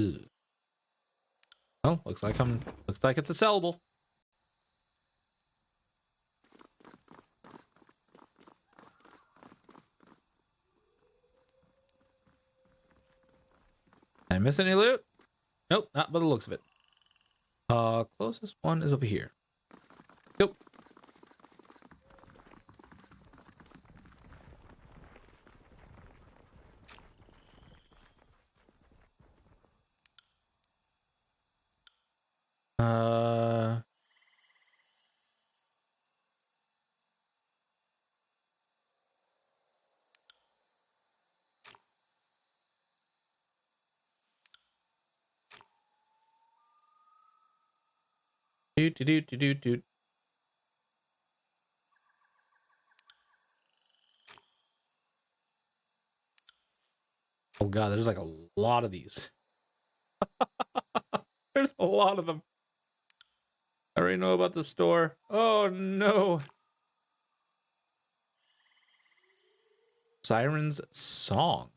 Ugh. Oh, looks like it's a sellable. Did I miss any loot? Nope, not by the looks of it. Closest one is over here. Nope. Do. Oh god, there's like a lot of these. There's a lot of them. I already know about the store. Oh no. Siren's song.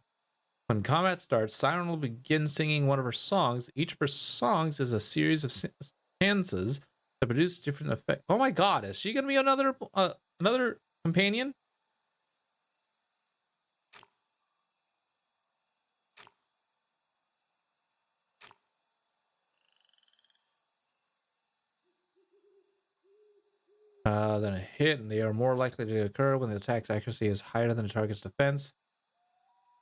When combat starts, Siren will begin singing one of her songs. Each of her songs is a series of stanzas that produce different effects. Oh my god, is she gonna be another companion? Then a hit, and they are more likely to occur when the attack's accuracy is higher than the target's defense.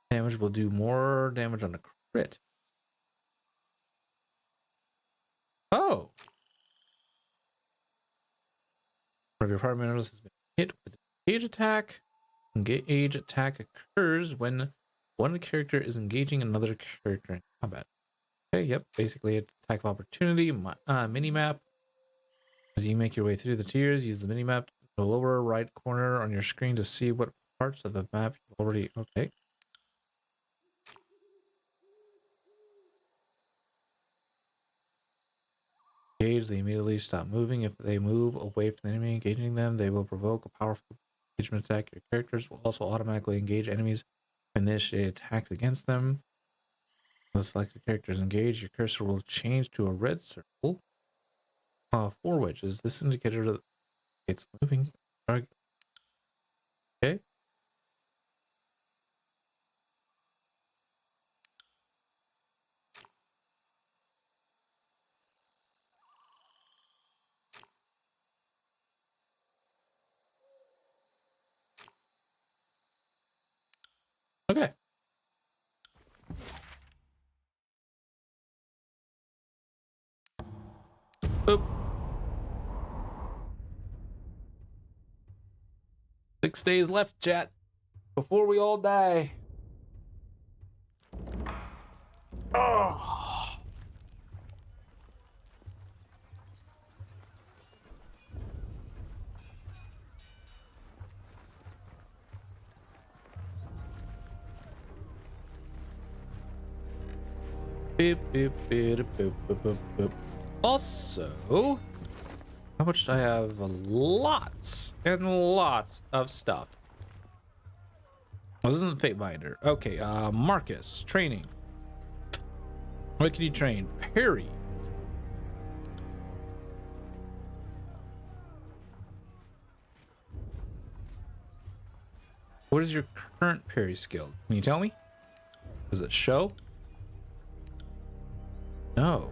Damage will do more damage on a crit. Oh. One of your party members has been hit with an engage attack. Engage attack occurs when one character is engaging another character in combat. Okay, yep, basically attack of opportunity. Mini-map. As you make your way through the tiers, use the mini-map in the lower right corner on your screen to see what parts of the map you've already... Okay. Engage, they immediately stop moving. If they move away from the enemy engaging them, they will provoke a powerful engagement attack. Your characters will also automatically engage enemies and initiate attacks against them. When the selected characters engage, your cursor will change to a red circle. 4 wedges. This indicator that it's moving. Okay. Okay. Boop. 6 days left, chat, before we all die. Oh. Beep, beep, beep, boop, boop, boop, boop. Also, how much do I have? Lots and lots of stuff. Well, this isn't Fate Binder. Okay, Marcus, training. What can you train? Parry. What is your current parry skill? Can you tell me? Does it show? No.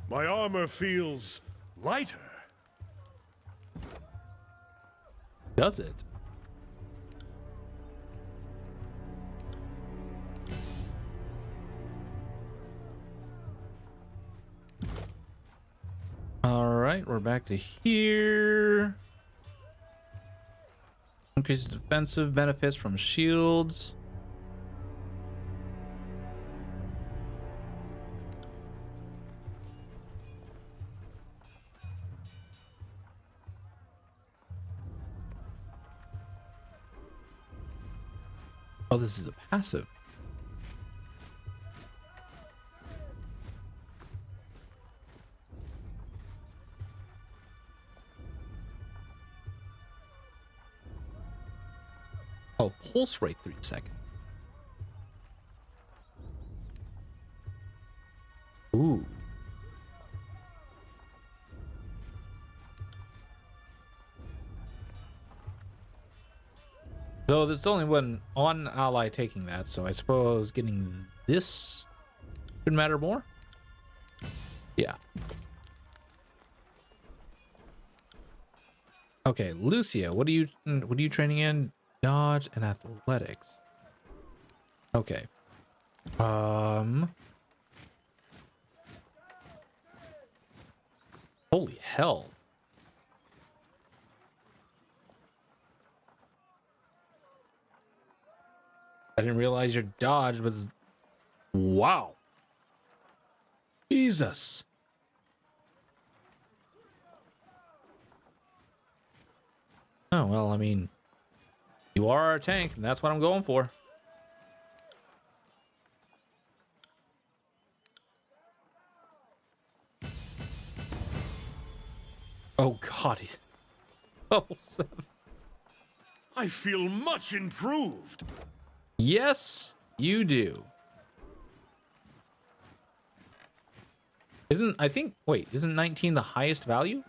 My armor feels lighter. Does it? All right, we're back to here. Increases defensive benefits from shields. Oh, this is a passive. Oh, pulse rate 3 seconds. Ooh. Though there's only one ally taking that, so I suppose getting this should matter more. Yeah. Okay, Lucia, what are you training in? Dodge and athletics. Okay. Holy hell. I didn't realize your dodge was... Wow. Jesus. Oh, well, I mean, you are our tank, and that's what I'm going for. Oh, God, he's level 7. I feel much improved. Yes, you do. Isn't 19 the highest value?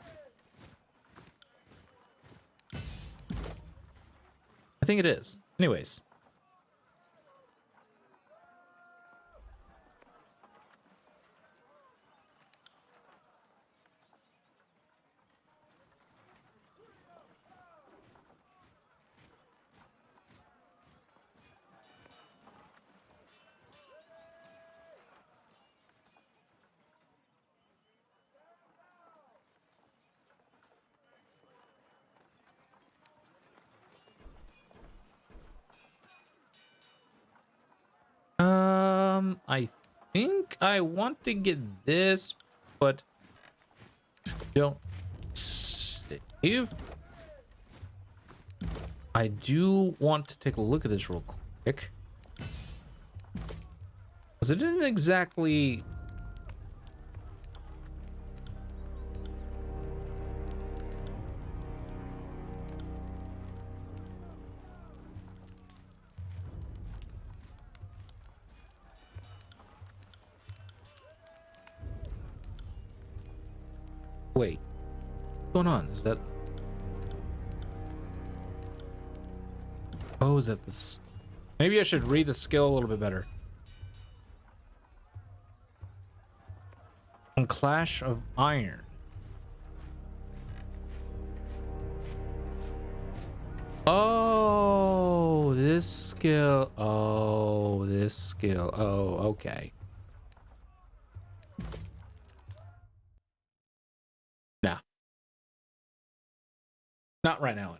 I think it is. Anyways. I think I want to get this, but don't save. I do want to take a look at this real quick. Because it didn't exactly... Wait. What's going on? Is that... Oh, is that this? Maybe I should read the skill a little bit better. On Clash of Iron. Oh, this skill. Oh, this skill. Oh, okay. Nah. Not right now.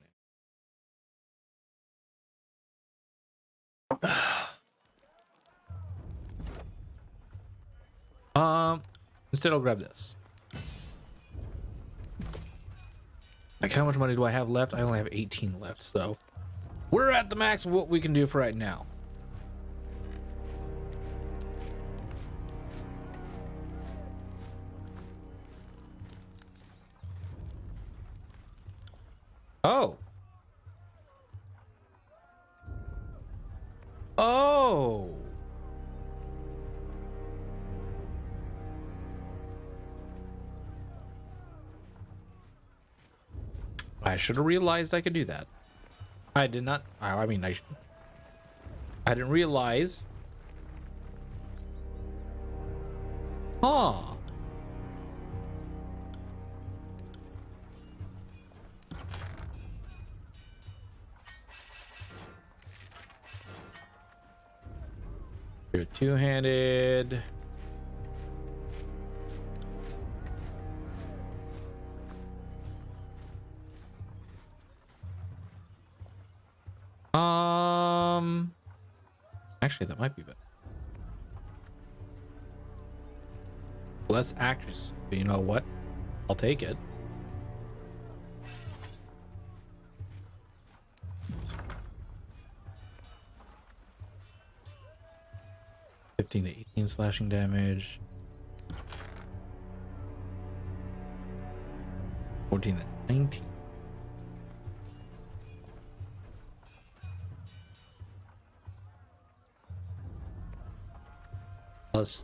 Instead I'll grab this. Like, how much money do I have left? I only have 18 left, so we're at the max of what we can do for right now. Oh. Oh. I should have realized I could do that. I did not. I mean, I didn't realize. Huh. You're two-handed. Actually, that might be better. Less accuracy. But you know what? I'll take it. 15 to 18 slashing damage. 14 to 19. Plus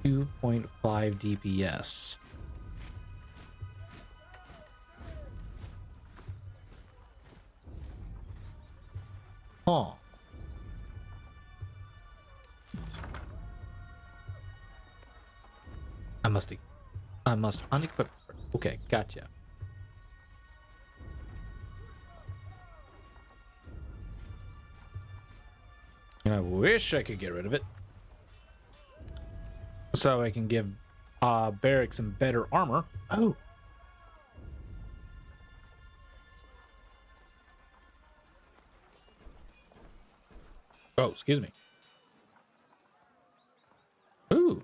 2.5 DPS. Huh. I must unequip her. Okay, gotcha. And I wish I could get rid of it. So I can give Barrack some better armor. Oh. Oh, excuse me. Ooh.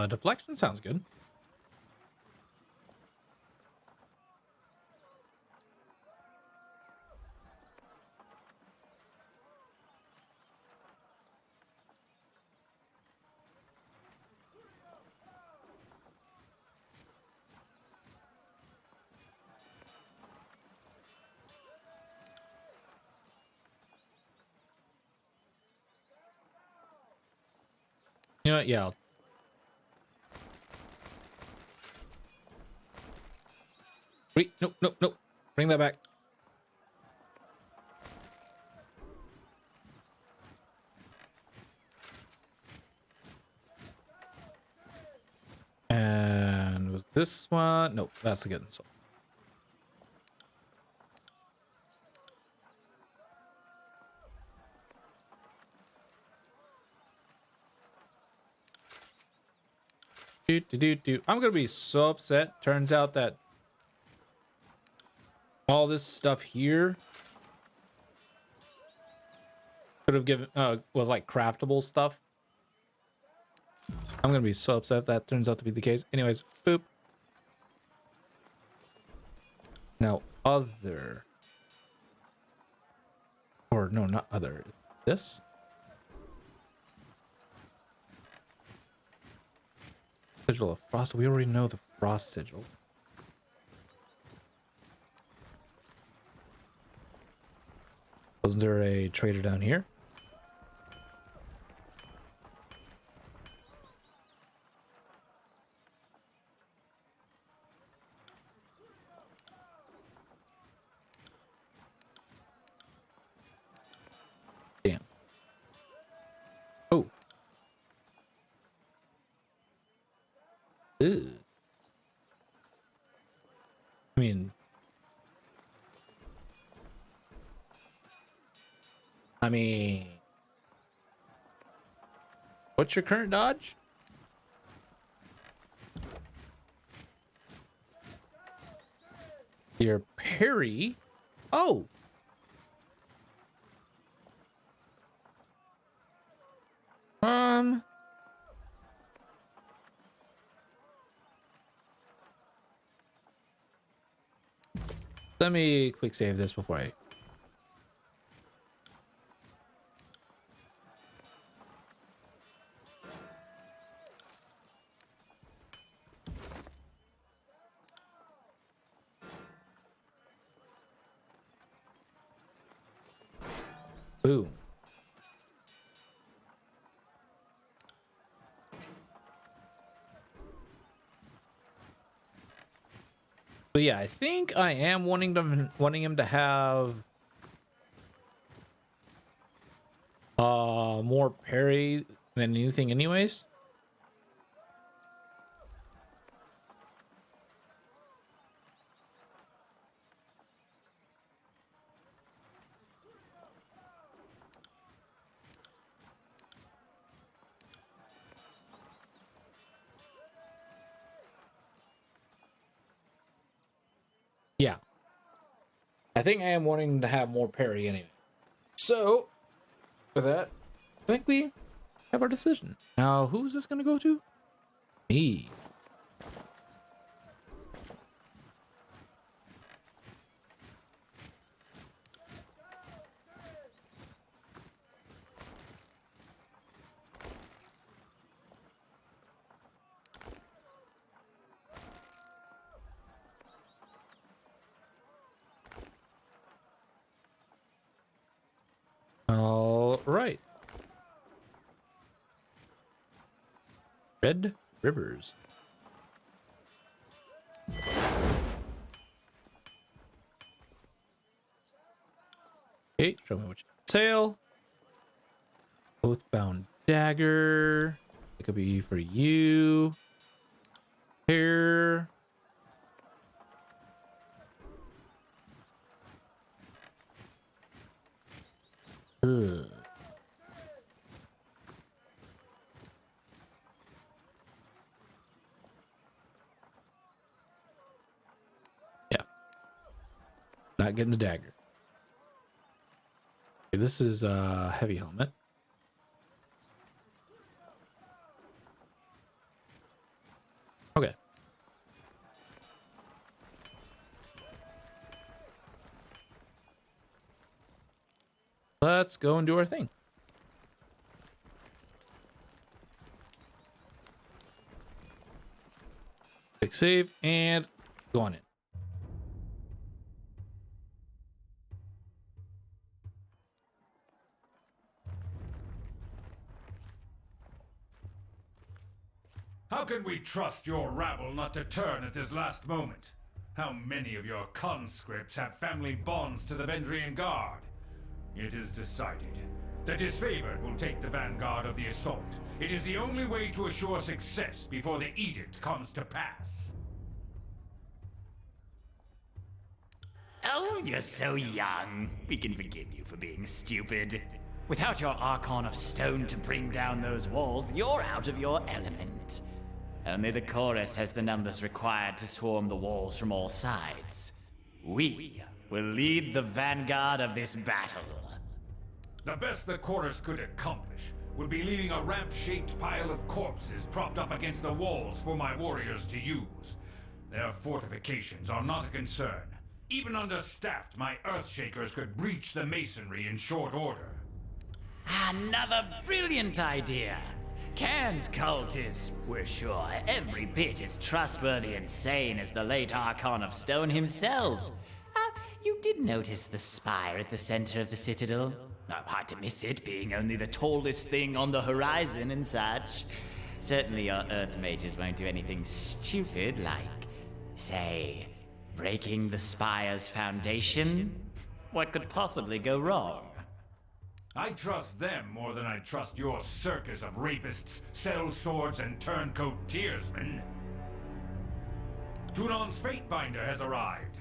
Deflection sounds good. You know what? Yeah. Wait, nope. Bring that back. And was this one? Nope, that's a good insult. I'm gonna be so upset. Turns out that all this stuff here could have given was like craftable stuff. I'm gonna be so upset if that turns out to be the case. Anyways, boop. Now other, or no, not other. This sigil of frost. We already know the frost sigil. Wasn't there a trader down here? Damn. Oh. Ew. I mean, what's your current dodge? Your parry. Oh. Let me quick save this before I. Boom. But yeah, I think I am wanting him to have more parry than anything anyways. Yeah. I think I am wanting to have more parry anyway. So, with that, I think we have our decision. Now, who is this going to go to? Me. right. Red Rivers. Okay, show me what you sale. Oathbound dagger. It could be for you. Here. Ugh. Yeah. Not getting the dagger. Okay, this is a heavy helmet. Okay. Let's go and do our thing. Click save and go on in. How can we trust your rabble not to turn at this last moment? How many of your conscripts have family bonds to the Vendrian Guard? It is decided. The disfavored will take the vanguard of the assault. It is the only way to assure success before the edict comes to pass. Oh, you're so young. We can forgive you for being stupid. Without your Archon of Stone to bring down those walls, you're out of your element. Only the chorus has the numbers required to swarm the walls from all sides. We will lead the vanguard of this battle. The best the chorus could accomplish would be leaving a ramp-shaped pile of corpses propped up against the walls for my warriors to use. Their fortifications are not a concern. Even understaffed, my Earthshakers could breach the masonry in short order. Another brilliant idea. Cairn's cult is, we're sure, every bit as trustworthy and sane as the late Archon of Stone himself. You did notice the spire at the center of the citadel? Hard to miss it, being only the tallest thing on the horizon and such. Certainly your Earth mages won't do anything stupid like, say, breaking the spire's foundation? What could possibly go wrong? I trust them more than I trust your circus of rapists, sellswords, and turncoat tearsmen. Tunon's Fatebinder has arrived.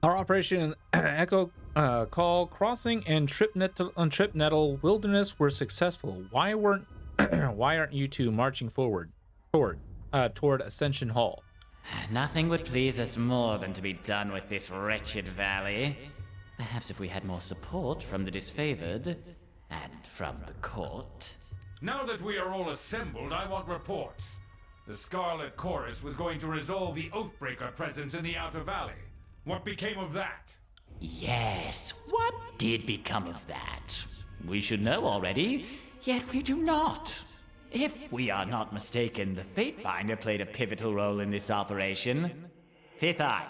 Our Operation Echo Call Crossing and Trip Nettle Wilderness were successful. Why aren't you two marching forward toward Ascension Hall? Nothing would please us more than to be done with this wretched valley. Perhaps if we had more support from the disfavored and from the court. Now that we are all assembled, I want reports. The Scarlet Chorus was going to resolve the Oathbreaker presence in the Outer Valley. What became of that? Yes, what did become of that? We should know already, yet we do not. If we are not mistaken, the Fatebinder played a pivotal role in this operation. Fifth Eye,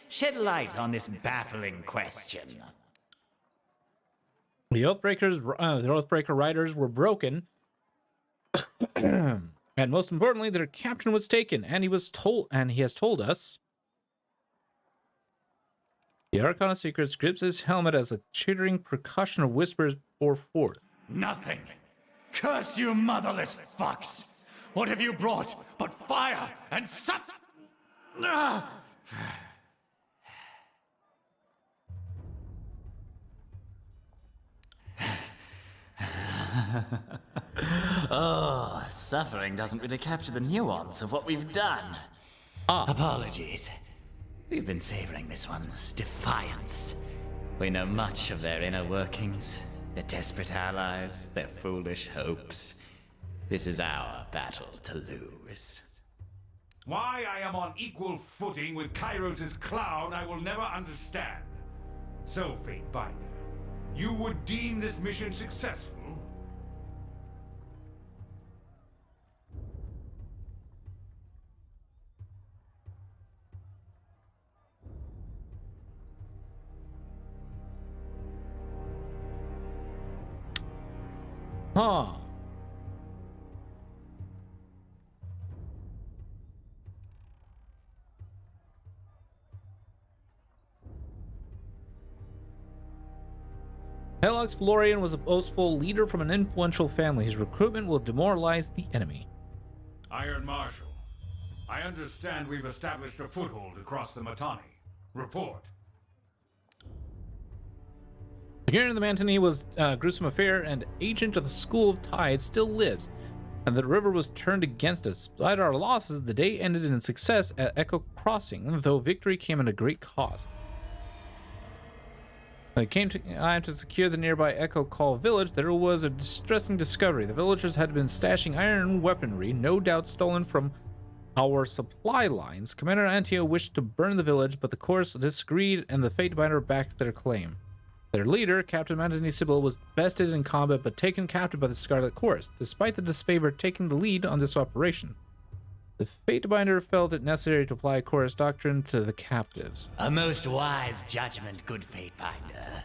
shed light on this baffling question. The Oathbreaker riders were broken, and most importantly, their captain was taken, and he has told us. The Archon of Secrets grips his helmet as a chittering percussion of whispers pour forth. Nothing. Curse you, motherless fucks! What have you brought but fire and suff? Oh, suffering doesn't really capture the nuance of what we've done. Apologies. We've been savoring this one's defiance. We know much of their inner workings, their desperate allies, their foolish hopes. This is our battle to lose. Why I am on equal footing with Kairos' clown, I will never understand. So, Fatebinder, you would deem this mission successful? Huh. Helix Florian was a boastful leader from an influential family. His recruitment will demoralize the enemy. Iron Marshal, I understand we've established a foothold across the Matani. Report. Securing the Mantini was a gruesome affair, and agent of the School of Tides still lives, and the river was turned against us. Despite our losses, the day ended in success at Echo Crossing, though victory came at a great cost. When it came time to secure the nearby Echo Call village, there was a distressing discovery. The villagers had been stashing iron weaponry, no doubt stolen from our supply lines. Commander Antio wished to burn the village, but the Chorus disagreed, and the Fatebinder backed their claim. Their leader, Captain Mantini Sibyl, was bested in combat but taken captive by the Scarlet Chorus, despite the disfavor taking the lead on this operation. The Fatebinder felt it necessary to apply Chorus doctrine to the captives. A most wise judgment, good Fatebinder.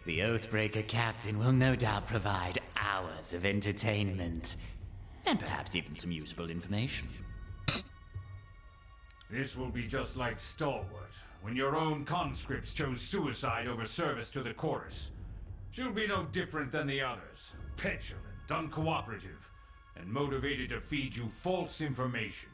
The Oathbreaker captain will no doubt provide hours of entertainment, and perhaps even some useful information. This will be just like Stalwart, when your own conscripts chose suicide over service to the Chorus. She'll be no different than the others, petulant, uncooperative, and motivated to feed you false information.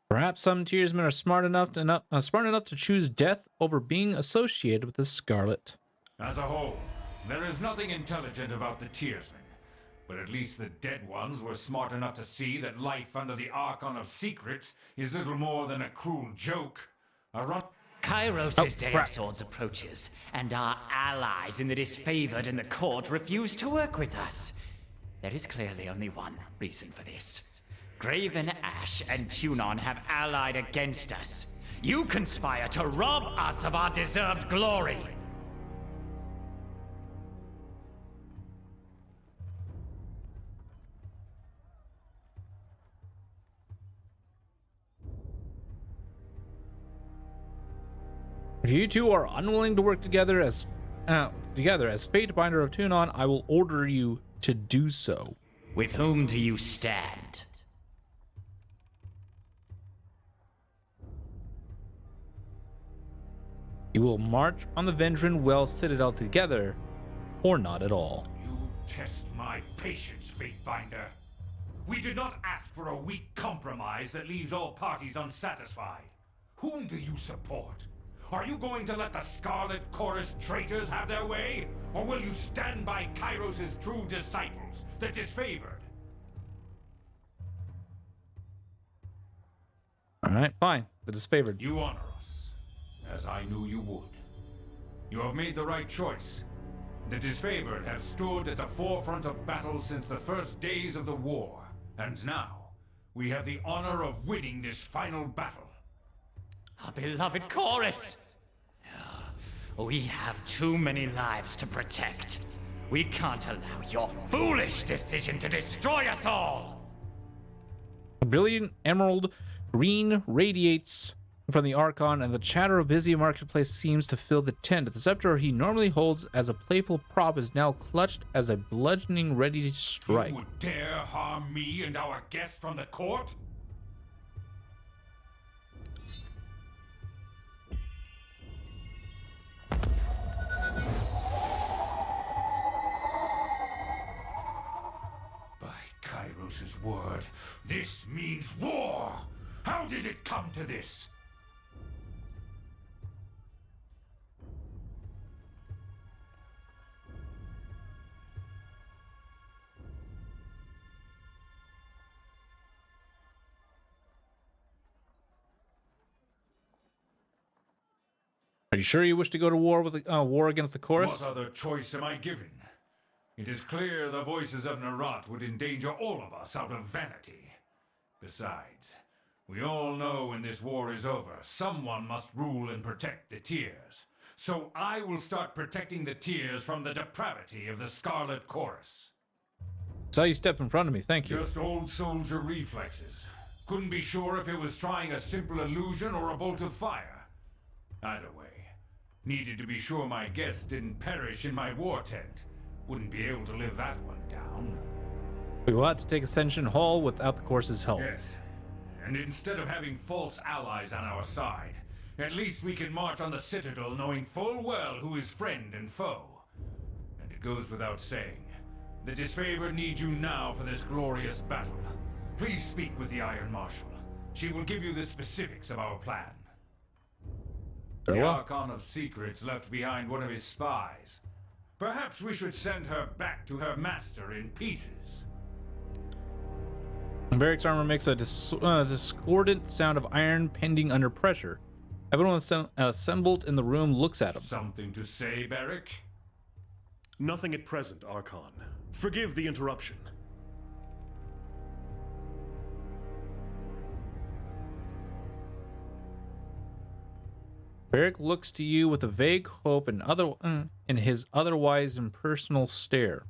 Perhaps some Tearsmen are smart enough to choose death over being associated with the Scarlet. As a whole, there is nothing intelligent about the Tearsmen, but at least the dead ones were smart enough to see that life under the Archon of Secrets is little more than a cruel joke. Kairos' Day of Swords approaches, and our allies in the disfavored in the court refuse to work with us. There is clearly only one reason for this. Graven Ash and Tunon have allied against us. You conspire to rob us of our deserved glory. If you two are unwilling to work together as Fatebinder of Tunon, I will order you to do so. With whom do you stand? You will march on the Vendrin Well Citadel together, or not at all. You test my patience, Fatebinder. We did not ask for a weak compromise that leaves all parties unsatisfied. Whom do you support? Are you going to let the Scarlet Chorus traitors have their way? Or will you stand by Kairos' true disciples, the disfavored? Alright, fine. The disfavored. You honor us, as I knew you would. You have made the right choice. The disfavored have stood at the forefront of battle since the first days of the war, and now we have the honor of winning this final battle. Our beloved Chorus! We have too many lives to protect. We can't allow your foolish decision to destroy us all! A brilliant emerald green radiates from the Archon, and the chatter of busy marketplace seems to fill the tent. The scepter he normally holds as a playful prop is now clutched as a bludgeoning ready to strike. You would dare harm me and our guests from the court? By Kairos' word, this means war! How did it come to this? Are you sure you wish to go to war with war against the Chorus? What other choice am I given? It is clear the voices of Narat would endanger all of us out of vanity. Besides, we all know when this war is over, someone must rule and protect the Tears. So I will start protecting the Tears from the depravity of the Scarlet Chorus. Saw you step in front of me, thank you. Just old soldier reflexes. Couldn't be sure if it was trying a simple illusion or a bolt of fire. Either way, needed to be sure my guests didn't perish in my war tent. Wouldn't be able to live that one down. We will have to take Ascension Hall without the course's help. Yes, and instead of having false allies on our side, at least we can march on the Citadel knowing full well who is friend and foe. And it goes without saying, the disfavored needs you now for this glorious battle. Please speak with the Iron Marshal. She will give you the specifics of our plan. The Very well. Archon of Secrets left behind one of his spies. Perhaps we should send her back to her master in pieces. Varric's armor makes a discordant sound of iron pending under pressure. Everyone assembled in the room looks at him. Something to say, Barrick? Nothing at present, Archon. Forgive the interruption. Varric looks to you with a vague hope and in his otherwise impersonal stare.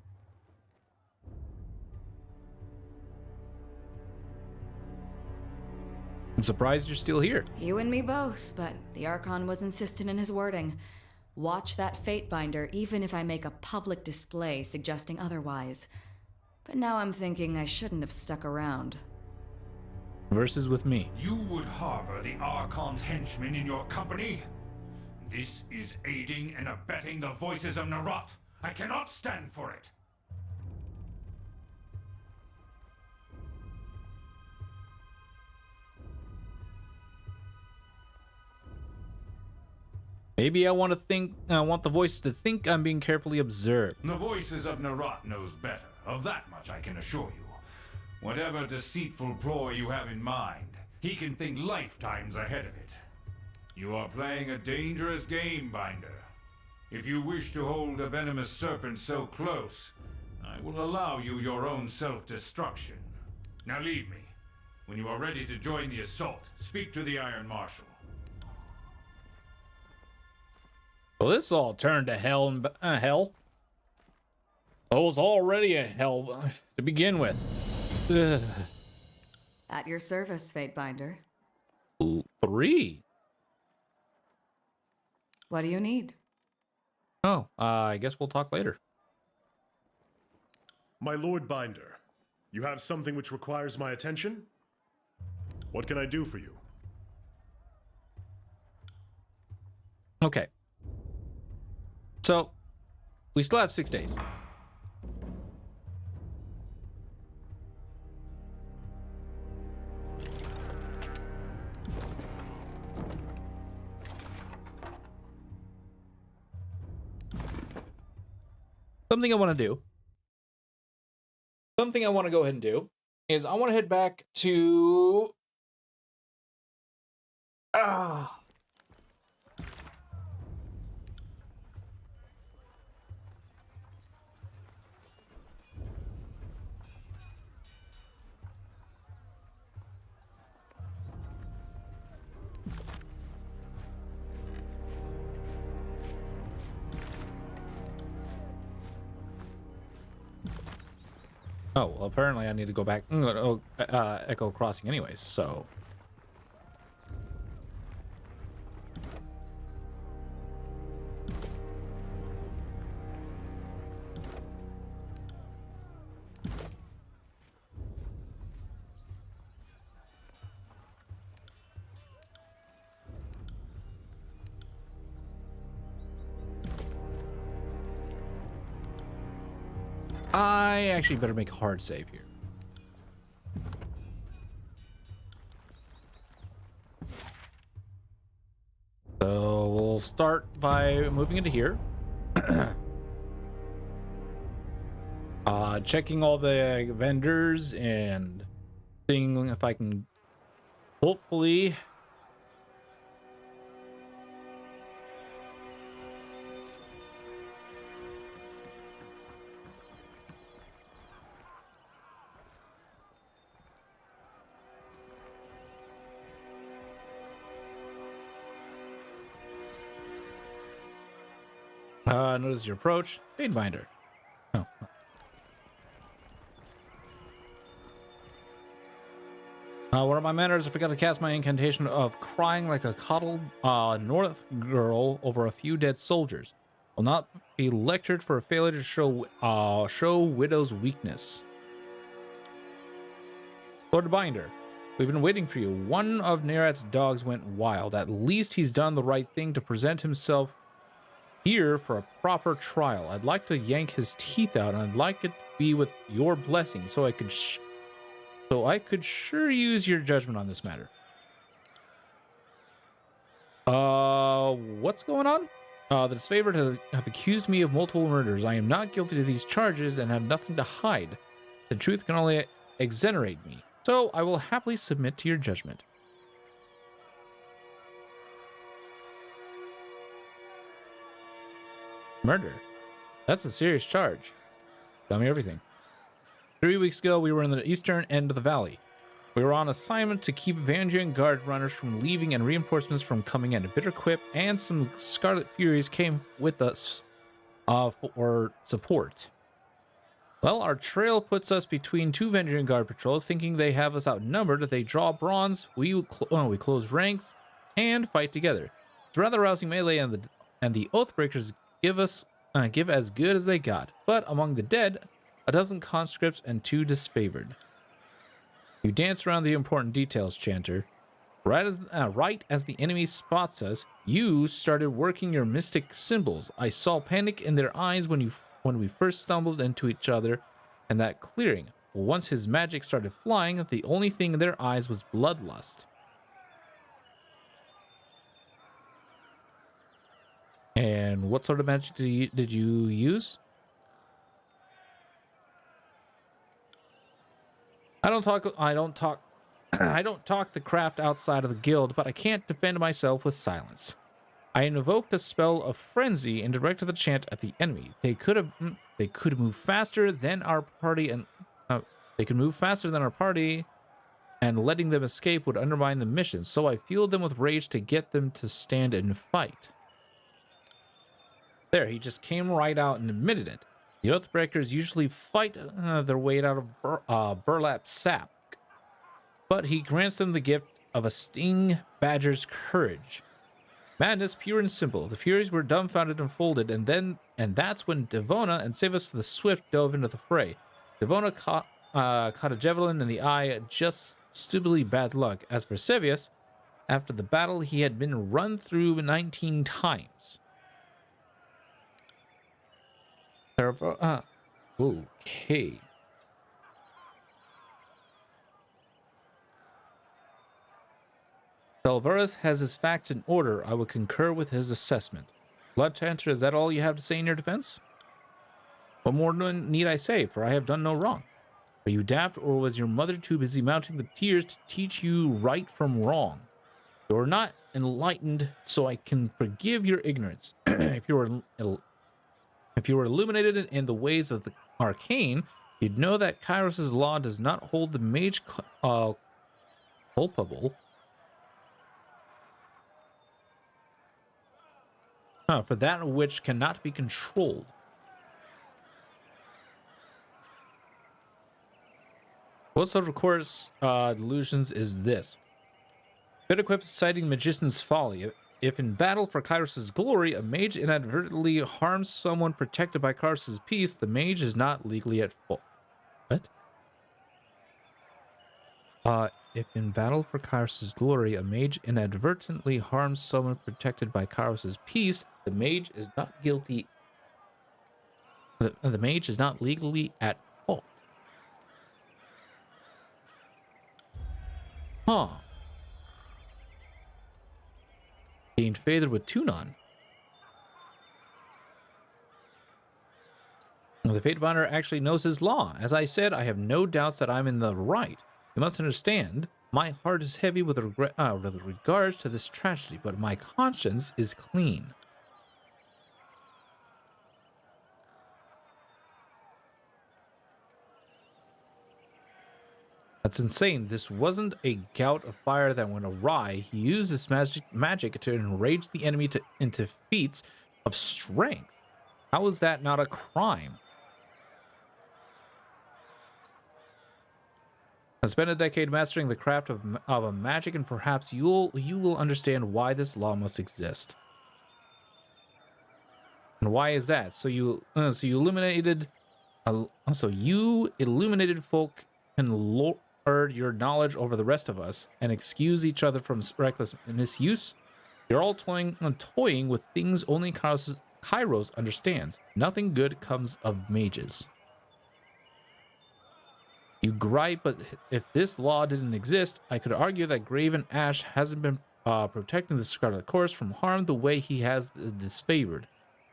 I'm surprised you're still here. You and me both, but the Archon was insistent in his wording. Watch that fate binder, even if I make a public display suggesting otherwise. But now I'm thinking I shouldn't have stuck around. Versus with me. You would harbor the Archon's henchmen in your company? This is aiding and abetting the voices of Narot. I cannot stand for it. Maybe I want the voice to think I'm being carefully observed. The voices of Narot knows better. Of that much I can assure you. Whatever deceitful ploy you have in mind, he can think lifetimes ahead of it. You are playing a dangerous game, Binder. If you wish to hold a venomous serpent so close, I will allow you your own self-destruction. Now leave me. When you are ready to join the assault, speak to the Iron Marshal. Well, this all turned to hell and hell. It was already a hell to begin with. Ugh. At your service, Fate Binder. 3. What do you need? Oh, I guess we'll talk later. My Lord Binder, you have something which requires my attention? What can I do for you? Okay. So, we still have 6 days. Something I want to go ahead and do is I want to head back to oh, well, apparently I need to go back Echo Crossing anyways, so I actually better make a hard save here. So we'll start by moving into here. Checking all the vendors and seeing if I can hopefully notice your approach. Fadebinder. Oh. What are my manners? I forgot to cast my incantation of crying like a coddled North girl over a few dead soldiers. Will not be lectured for a failure to show widow's weakness. Lord Binder, we've been waiting for you. One of Nerat's dogs went wild. At least he's done the right thing to present himself here for a proper trial. I'd like to yank his teeth out, and I'd like it to be with your blessing, so I could sure use your judgment on this matter. What's going on? The disfavored have accused me of multiple murders. I am not guilty of these charges and have nothing to hide. The truth can only exonerate me, so I will happily submit to your judgment. Murder? That's a serious charge. Tell me everything. 3 weeks ago, we were in the eastern end of the valley. We were on assignment to keep Vandrian guard runners from leaving and reinforcements from coming in. A bitter quip and some Scarlet Furies came with us for support. Well, our trail puts us between two Vandrian guard patrols. Thinking they have us outnumbered, they draw bronze. We close ranks and fight together. It's a rather rousing melee, and the Oathbreakers give as good as they got. But among the dead, a dozen conscripts and 2 disfavored. You dance around the important details, Chanter. Right as the enemy spots us, you started working your mystic symbols. I saw panic in their eyes when we first stumbled into each other and that clearing. Once his magic started flying, the only thing in their eyes was bloodlust. And what sort of magic did you use? I don't talk the craft outside of the guild, but I can't defend myself with silence. I invoked a spell of frenzy and directed the chant at the enemy. They could move faster than our party, and letting them escape would undermine the mission. So I fueled them with rage to get them to stand and fight. There, he just came right out and admitted it. The Oathbreakers usually fight their way out of burlap sack, but he grants them the gift of a sting badger's courage. Madness, pure and simple. The Furies were dumbfounded and folded, and that's when Devona and Savus the Swift dove into the fray. Devona caught a javelin in the eye, just stupidly bad luck. As for Sevius, after the battle, he had been run through 19 times. Okay. Salvarez has his facts in order. I would concur with his assessment. Blood Chanter, is that all you have to say in your defense? What more need I say, for I have done no wrong? Are you daft, or was your mother too busy mounting the tears to teach you right from wrong? You are not enlightened, so I can forgive your ignorance. If you were illuminated in the ways of the arcane, you'd know that Kairos' law does not hold the mage culpable for that which cannot be controlled. What sort of course delusions is this? Bitaquip citing magician's folly. If in battle for Kairos' glory, a mage inadvertently harms someone protected by Kairos' peace, the mage is not legally at fault. What? If in battle for Kairos' glory, a mage inadvertently harms someone protected by Kairos' peace, the mage is not guilty. The mage is not legally at fault. Huh. Gained favor with Tunon. Well, the Fatebinder actually knows his law. As I said, I have no doubts that I'm in the right. You must understand, my heart is heavy with regards to this tragedy, but my conscience is clean. That's insane. This wasn't a gout of fire that went awry. He used this magic to enrage the enemy into feats of strength. How is that not a crime? Spend a decade mastering the craft of a magic, and perhaps you will understand why this law must exist. And why is that? So you illuminated folk can lord your knowledge over the rest of us and excuse each other from reckless misuse. You're all toying with things only Kairos understands. Nothing good comes of mages. You gripe, but if this law didn't exist, I could argue that Graven Ash hasn't been protecting the Scarlet Course from harm the way he has the disfavored.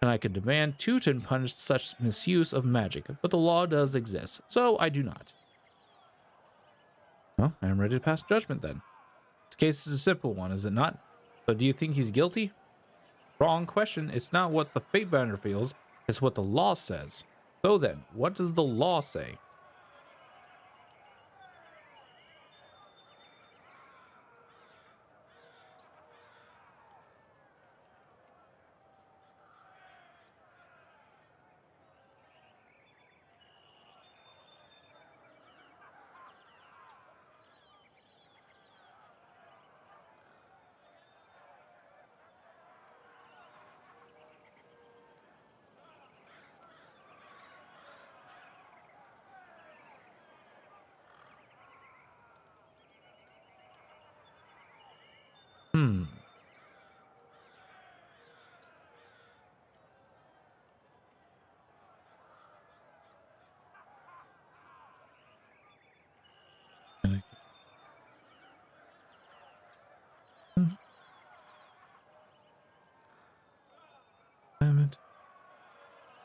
And I could demand Teuton punish such misuse of magic, but the law does exist, so I do not. Well, I am ready to pass judgment then. This case is a simple one, is it not? So do you think he's guilty? Wrong question. It's not what the Fatebinder feels, it's what the law says. So then, what does the law say?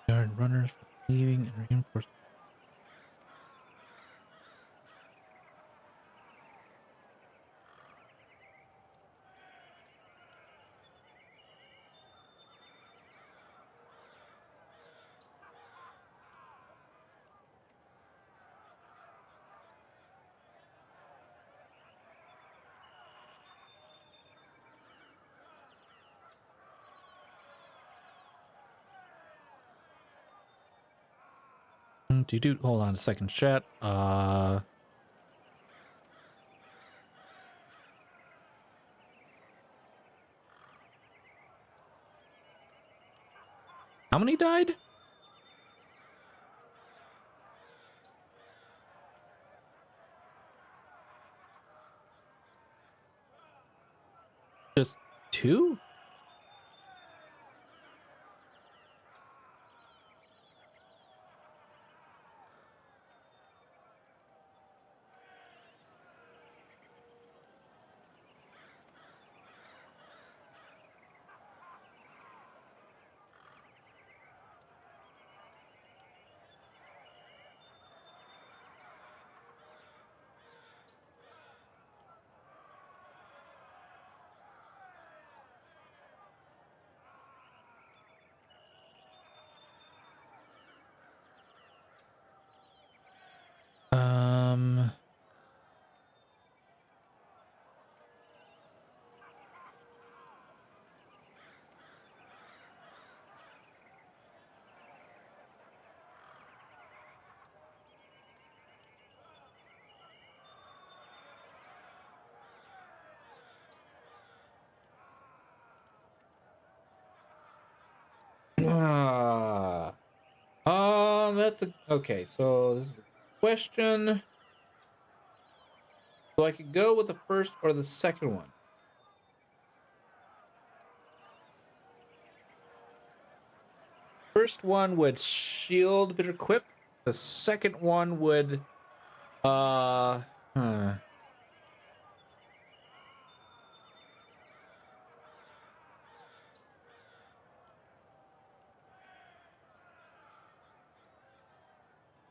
Guard runners from leaving and reinforce. Hold on a second, chat. How many died? Just 2? Okay. So this is a question. So I could go with the first or the second one. First one would shield bitter quip. The second one would